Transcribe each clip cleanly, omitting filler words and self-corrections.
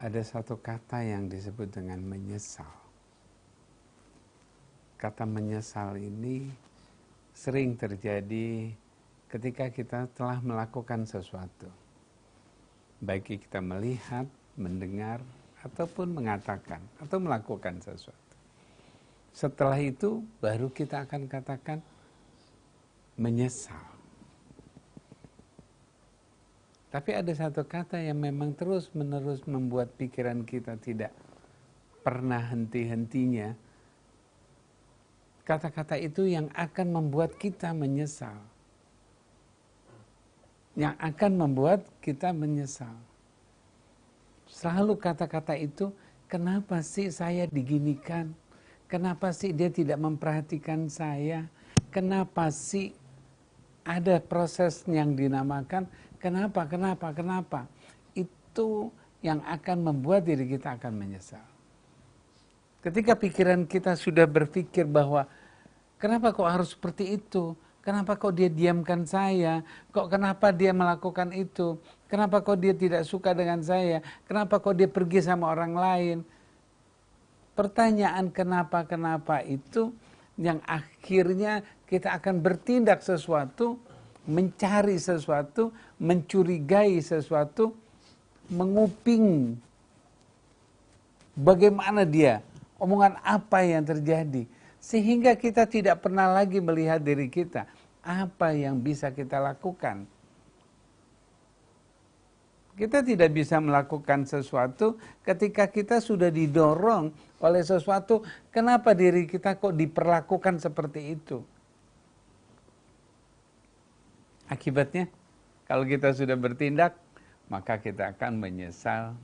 ada satu kata yang disebut dengan menyesal. Kata menyesal ini sering terjadi ketika kita telah melakukan sesuatu. Baik kita melihat, mendengar, ataupun mengatakan, atau melakukan sesuatu. Setelah itu baru kita akan katakan menyesal. Tapi ada satu kata yang memang terus-menerus membuat pikiran kita tidak pernah henti-hentinya. Kata-kata itu yang akan membuat kita menyesal. Yang akan membuat kita menyesal. Selalu kata-kata itu, kenapa sih saya diginikan? Kenapa sih dia tidak memperhatikan saya? Kenapa sih ada proses yang dinamakan kenapa? Itu yang akan membuat diri kita akan menyesal. Ketika pikiran kita sudah berpikir bahwa kenapa kok harus seperti itu? Kenapa kok dia diamkan saya? Kenapa dia melakukan itu? Kenapa kok dia tidak suka dengan saya? Kenapa kok dia pergi sama orang lain? Pertanyaan kenapa itu yang akhirnya kita akan bertindak sesuatu, mencari sesuatu, mencurigai sesuatu, menguping bagaimana dia, omongan apa yang terjadi. Sehingga kita tidak pernah lagi melihat diri kita, apa yang bisa kita lakukan. Kita tidak bisa melakukan sesuatu ketika kita sudah didorong oleh sesuatu. Kenapa diri kita kok diperlakukan seperti itu? Akibatnya, kalau kita sudah bertindak, maka kita akan menyesal.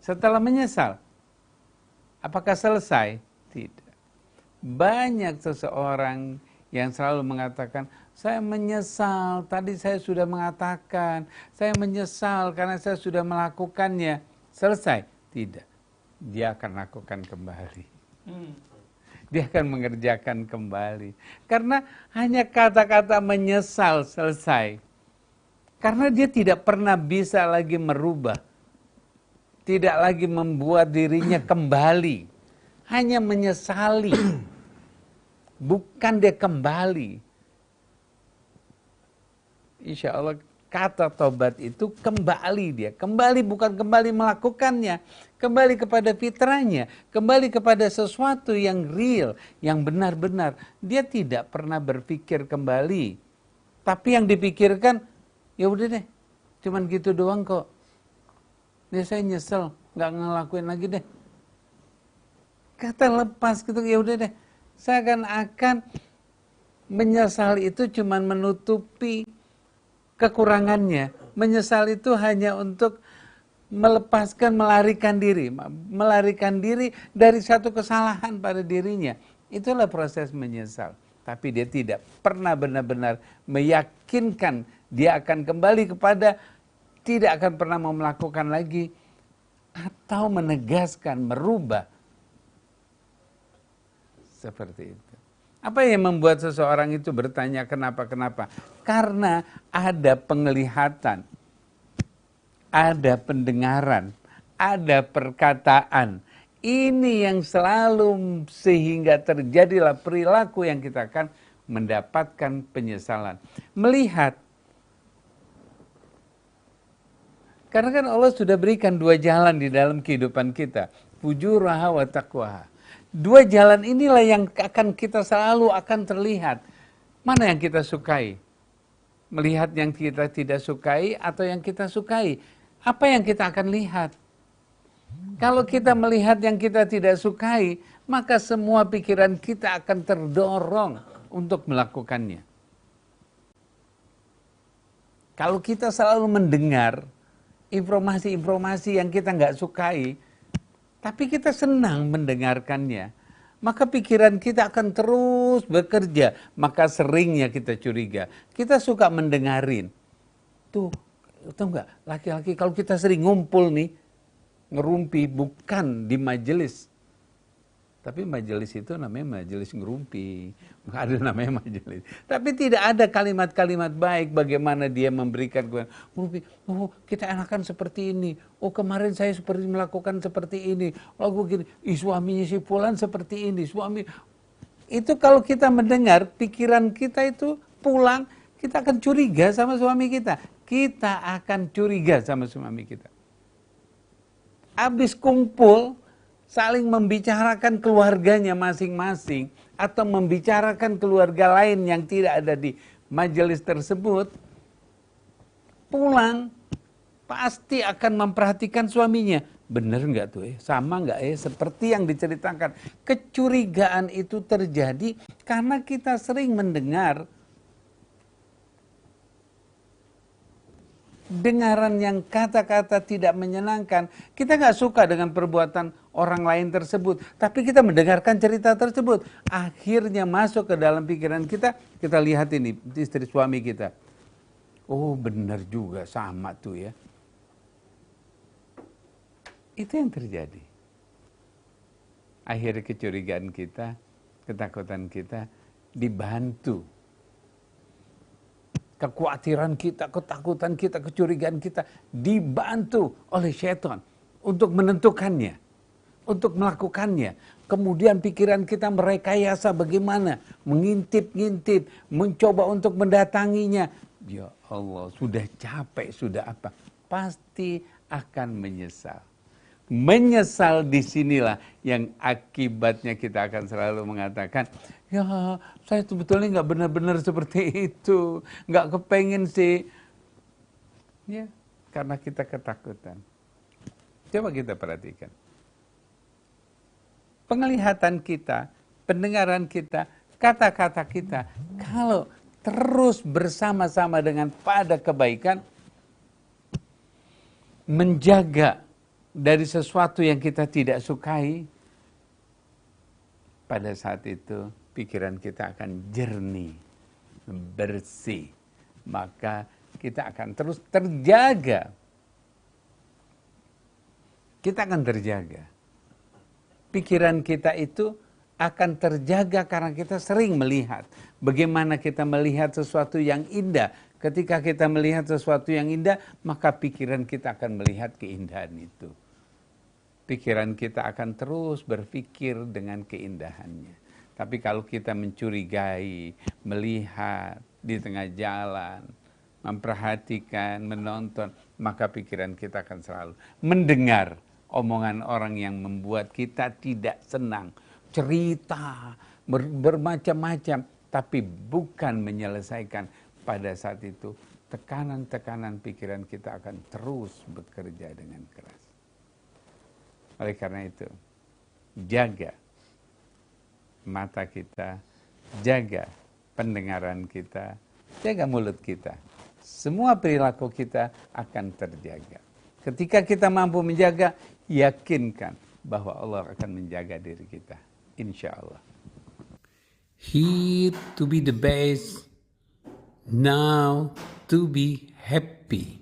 Setelah menyesal, apakah selesai? Tidak. Banyak seseorang yang selalu mengatakan, saya menyesal, tadi saya sudah mengatakan, saya menyesal karena saya sudah melakukannya. Selesai? Tidak. Dia akan lakukan kembali. Dia akan mengerjakan kembali. Karena hanya kata-kata menyesal selesai. Karena dia tidak pernah bisa lagi merubah. Tidak lagi membuat dirinya kembali. Hanya menyesali. Bukan dia kembali. Insya Allah kata tobat itu kembali dia. Kembali bukan kembali melakukannya. Kembali kepada fitrahnya. Kembali kepada sesuatu yang real. Yang benar-benar. Dia tidak pernah berpikir kembali. Tapi yang dipikirkan, ya udah deh. Cuman gitu doang kok. Dia saya nyesel. Gak ngelakuin lagi deh. Kata lepas gitu, ya udah deh. Saya akan menyesal itu cuman menutupi kekurangannya. Menyesal itu hanya untuk melepaskan, melarikan diri dari satu kesalahan pada dirinya. Itulah proses menyesal. Tapi dia tidak pernah benar-benar meyakinkan dia akan kembali kepada, tidak akan pernah mau melakukan lagi, atau menegaskan, merubah. Seperti itu. Apa yang membuat seseorang itu bertanya kenapa? Karena ada penglihatan, ada pendengaran, ada perkataan. Ini yang selalu sehingga terjadilah perilaku yang kita akan mendapatkan penyesalan. Melihat. Karena kan Allah sudah berikan dua jalan di dalam kehidupan kita. Fujuraha wa taqwaha. Dua jalan inilah yang akan kita selalu akan terlihat. Mana yang kita sukai? Melihat yang kita tidak sukai atau yang kita sukai? Apa yang kita akan lihat? Kalau kita melihat yang kita tidak sukai, maka semua pikiran kita akan terdorong untuk melakukannya. Kalau kita selalu mendengar informasi-informasi yang kita nggak sukai, tapi kita senang mendengarkannya, maka pikiran kita akan terus bekerja. Maka seringnya kita curiga. Kita suka mendengarin. Tuh, tahu nggak? Laki-laki kalau kita sering ngumpul nih, ngerumpi bukan di majelis Tapi majelis itu namanya majelis ngerumpi. Nggak ada namanya majelis. Tapi tidak ada kalimat-kalimat baik bagaimana dia memberikan ngerumpi. Oh, kita enakan seperti ini. Oh, kemarin saya seperti melakukan seperti ini. Lalu gini, suaminya si fulan seperti ini. Suami itu kalau kita mendengar, pikiran kita itu pulang, kita akan curiga sama suami kita. Kita akan curiga sama suami kita. Habis kumpul, saling membicarakan keluarganya masing-masing atau membicarakan keluarga lain yang tidak ada di majelis tersebut, pulang pasti akan memperhatikan suaminya. Bener nggak tuh sama nggak seperti yang diceritakan. Kecurigaan itu terjadi karena kita sering mendengar dengaran yang kata-kata tidak menyenangkan. Kita nggak suka dengan perbuatan orang lain tersebut, tapi kita mendengarkan cerita tersebut, akhirnya masuk ke dalam pikiran kita. Kita lihat ini istri suami kita, oh benar juga sama tuh ya. Itu yang terjadi. Akhirnya kecurigaan kita, ketakutan kita dibantu. Kekhawatiran kita, ketakutan kita, kecurigaan kita dibantu oleh syaitan untuk menentukannya, untuk melakukannya. Kemudian pikiran kita merekayasa bagaimana, mengintip-ngintip, mencoba untuk mendatanginya. Ya Allah, sudah capek, sudah apa? Pasti akan menyesal. Menyesal disinilah yang akibatnya kita akan selalu mengatakan, ya saya sebetulnya nggak benar-benar seperti itu, nggak kepengen sih. Ya, karena kita ketakutan. Coba kita perhatikan. Penglihatan kita, pendengaran kita, kata-kata kita, kalau terus bersama-sama dengan pada kebaikan, menjaga dari sesuatu yang kita tidak sukai, pada saat itu pikiran kita akan jernih, bersih. Maka kita akan terus terjaga. Kita akan terjaga. Pikiran kita itu akan terjaga karena kita sering melihat. Bagaimana kita melihat sesuatu yang indah. Ketika kita melihat sesuatu yang indah, maka pikiran kita akan melihat keindahan itu. Pikiran kita akan terus berpikir dengan keindahannya. Tapi kalau kita mencurigai, melihat di tengah jalan, memperhatikan, menonton, maka pikiran kita akan selalu mendengar omongan orang yang membuat kita tidak senang. Cerita, bermacam-macam, tapi bukan menyelesaikan. Pada saat itu, tekanan-tekanan pikiran kita akan terus bekerja dengan keras. Oleh karena itu, jaga mata kita, jaga pendengaran kita, jaga mulut kita. Semua perilaku kita akan terjaga. Ketika kita mampu menjaga, yakinkan bahwa Allah akan menjaga diri kita. Insya Allah. Here to be the best, now to be happy.